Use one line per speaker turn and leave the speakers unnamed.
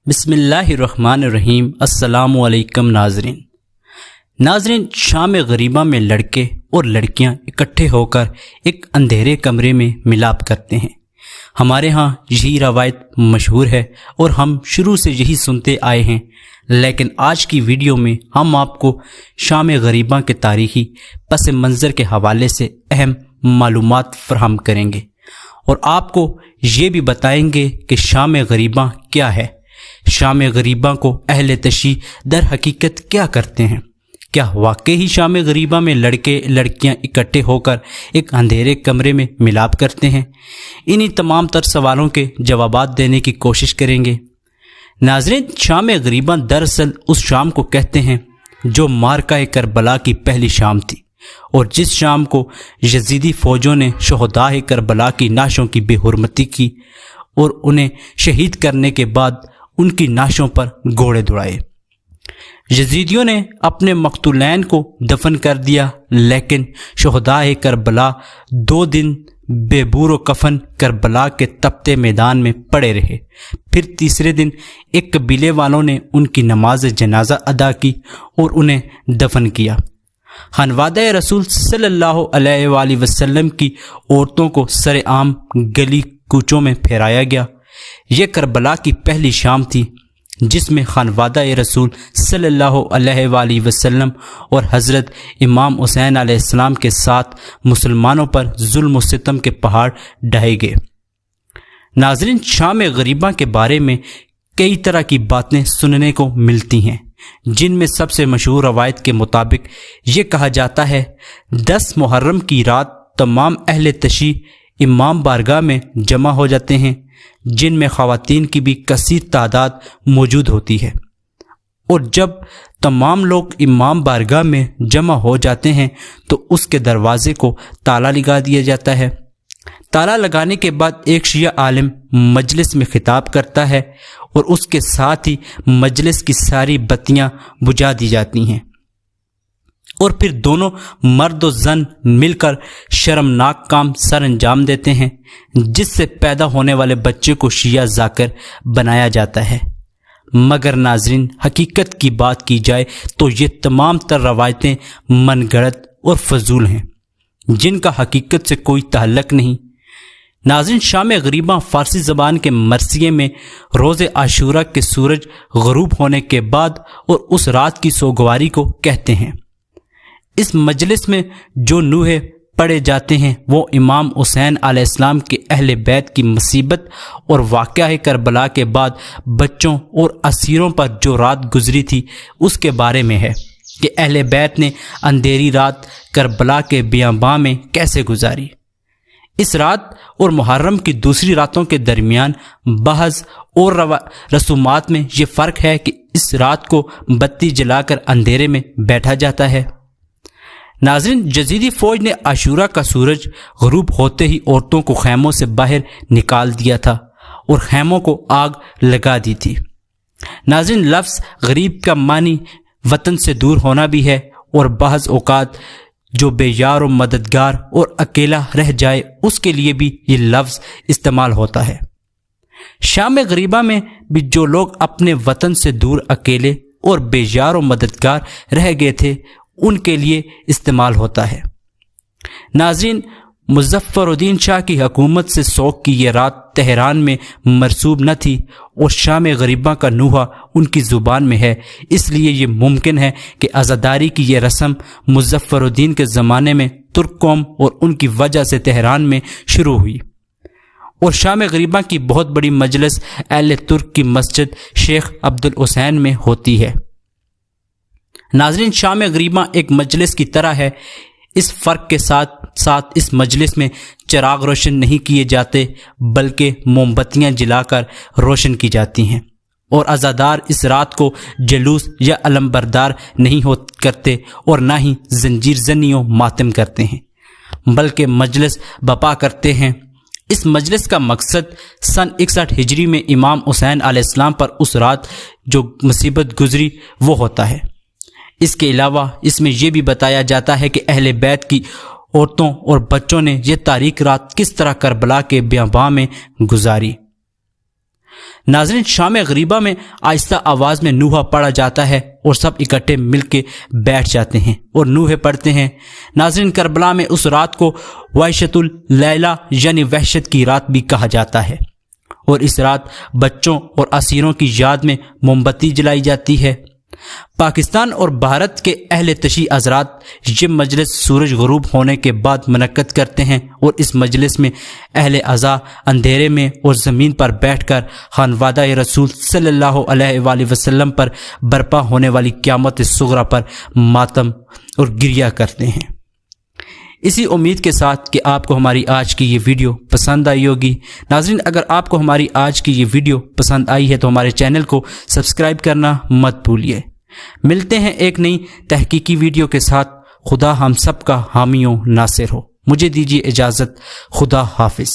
بسم اللہ الرحمن الرحیم۔ السلام علیکم ناظرین، شام غریبہ میں لڑکے اور لڑکیاں اکٹھے ہو کر ایک اندھیرے کمرے میں ملاپ کرتے ہیں۔ ہمارے ہاں یہی روایت مشہور ہے اور ہم شروع سے یہی سنتے آئے ہیں، لیکن آج کی ویڈیو میں ہم آپ کو شام غریبہ کے تاریخی پس منظر کے حوالے سے اہم معلومات فراہم کریں گے اور آپ کو یہ بھی بتائیں گے کہ شام غریبہ کیا ہے، شام غریبہ کو اہل تشیع در حقیقت کیا کرتے ہیں، کیا واقعی شام غریبہ میں لڑکے لڑکیاں اکٹھے ہو کر ایک اندھیرے کمرے میں ملاپ کرتے ہیں؟ انہی تمام تر سوالوں کے جوابات دینے کی کوشش کریں گے۔ ناظرین، شام غریبہ دراصل اس شام کو کہتے ہیں جو معرکہ کربلا کی پہلی شام تھی، اور جس شام کو یزیدی فوجوں نے شہداء کربلا کی نعشوں کی بے حرمتی کی اور انہیں شہید کرنے کے بعد ان کی نعشوں پر گھوڑے دوڑائے۔ یزیدیوں نے اپنے مقتولین کو دفن کر دیا، لیکن شہداء کربلا 2 دن بے بور و کفن کربلا کے تپتے میدان میں پڑے رہے۔ پھر تیسرے دن ایک قبیلے والوں نے ان کی نماز جنازہ ادا کی اور انہیں دفن کیا۔ خانوادہ رسول صلی اللہ علیہ وآلہ وسلم کی عورتوں کو سر عام گلی کوچوں میں پھیرایا گیا۔ یہ کربلا کی پہلی شام تھی جس میں خانوادہ رسول صلی اللہ علیہ وآلہ وسلم اور حضرت امام حسین علیہ السلام کے ساتھ مسلمانوں پر ظلم و ستم کے پہاڑ ڈھائے گئے۔ ناظرین، شام غریبہ کے بارے میں کئی طرح کی باتیں سننے کو ملتی ہیں، جن میں سب سے مشہور روایت کے مطابق یہ کہا جاتا ہے 10 محرم کی رات تمام اہل تشیع امام بارگاہ میں جمع ہو جاتے ہیں، جن میں خواتین کی بھی کثیر تعداد موجود ہوتی ہے، اور جب تمام لوگ امام بارگاہ میں جمع ہو جاتے ہیں تو اس کے دروازے کو تالا لگا دیا جاتا ہے۔ تالا لگانے کے بعد ایک شیعہ عالم مجلس میں خطاب کرتا ہے اور اس کے ساتھ ہی مجلس کی ساری بتیاں بجھا دی جاتی ہیں، اور پھر دونوں مرد و زن مل کر شرمناک کام سر انجام دیتے ہیں، جس سے پیدا ہونے والے بچے کو شیعہ ذاکر بنایا جاتا ہے۔ مگر ناظرین، حقیقت کی بات کی جائے تو یہ تمام تر روایتیں من گھڑت اور فضول ہیں، جن کا حقیقت سے کوئی تعلق نہیں۔ ناظرین، شام غریبہ فارسی زبان کے مرثیے میں روز عاشورہ کے سورج غروب ہونے کے بعد اور اس رات کی سوگواری کو کہتے ہیں۔ اس مجلس میں جو نوحے پڑھے جاتے ہیں وہ امام حسین علیہ السلام کے اہل بیت کی مصیبت اور واقعہ کربلا کے بعد بچوں اور اسیروں پر جو رات گزری تھی اس کے بارے میں ہے کہ اہل بیت نے اندھیری رات کربلا کے بیاباں میں کیسے گزاری۔ اس رات اور محرم کی دوسری راتوں کے درمیان بعض اور رسومات میں یہ فرق ہے کہ اس رات کو بتی جلا کر اندھیرے میں بیٹھا جاتا ہے۔ ناظرین، یزیدی فوج نے عاشورہ کا سورج غروب ہوتے ہی عورتوں کو خیموں سے باہر نکال دیا تھا اور خیموں کو آگ لگا دی تھی۔ ناظرین، لفظ غریب کا معنی وطن سے دور ہونا بھی ہے، اور بعض اوقات جو بے یار و مددگار اور اکیلا رہ جائے اس کے لیے بھی یہ لفظ استعمال ہوتا ہے۔ شام غریبہ میں بھی جو لوگ اپنے وطن سے دور اکیلے اور بے یار و مددگار رہ گئے تھے ان کے لیے استعمال ہوتا ہے۔ ناظرین، مظفر الدین شاہ کی حکومت سے سوگ کی یہ رات تہران میں مرسوم نہ تھی، اور شام غریبہ کا نوحہ ان کی زبان میں ہے، اس لیے یہ ممکن ہے کہ عزاداری کی یہ رسم مظفر الدین کے زمانے میں ترک قوم اور ان کی وجہ سے تہران میں شروع ہوئی، اور شام غریبہ کی بہت بڑی مجلس اہل ترک کی مسجد شیخ عبدالحسین میں ہوتی ہے۔ ناظرین، شام غریبہ ایک مجلس کی طرح ہے، اس فرق کے ساتھ ساتھ اس مجلس میں چراغ روشن نہیں کیے جاتے بلکہ موم بتیاں جلا کر روشن کی جاتی ہیں، اور عزادار اس رات کو جلوس یا علم بردار نہیں کرتے اور نہ ہی زنجیر زنی و ماتم کرتے ہیں، بلکہ مجلس بپا کرتے ہیں۔ اس مجلس کا مقصد سن 61 ہجری میں امام حسین علیہ السلام پر اس رات جو مصیبت گزری وہ ہوتا ہے۔ اس کے علاوہ اس میں یہ بھی بتایا جاتا ہے کہ اہل بیت کی عورتوں اور بچوں نے یہ تاریک رات کس طرح کربلا کے بیاباں میں گزاری۔ ناظرین شام غریبہ میں آہستہ آواز میں نوحہ پڑھا جاتا ہے اور سب اکٹھے مل کے بیٹھ جاتے ہیں اور نوحے پڑھتے ہیں۔ ناظرین کربلا میں اس رات کو وحشت اللیلہ یعنی وحشت کی رات بھی کہا جاتا ہے، اور اس رات بچوں اور اسیروں کی یاد میں موم بتی جلائی جاتی ہے۔ پاکستان اور بھارت کے اہل تشیع حضرات یہ مجلس سورج غروب ہونے کے بعد منعقد کرتے ہیں، اور اس مجلس میں اہل عزا اندھیرے میں اور زمین پر بیٹھ کر خانوادہ رسول صلی اللہ علیہ وآلہ وسلم پر برپا ہونے والی قیامت صغریٰ پر ماتم اور گریہ کرتے ہیں۔ اسی امید کے ساتھ کہ آپ کو ہماری آج کی یہ ویڈیو پسند آئی ہوگی۔ ناظرین اگر آپ کو ہماری آج کی یہ ویڈیو پسند آئی ہے تو ہمارے چینل کو سبسکرائب کرنا مت بھولیے۔ ملتے ہیں ایک نئی تحقیقی ویڈیو کے ساتھ۔ خدا ہم سب کا حامی و ناصر ہو۔ مجھے دیجیے اجازت۔ خدا حافظ۔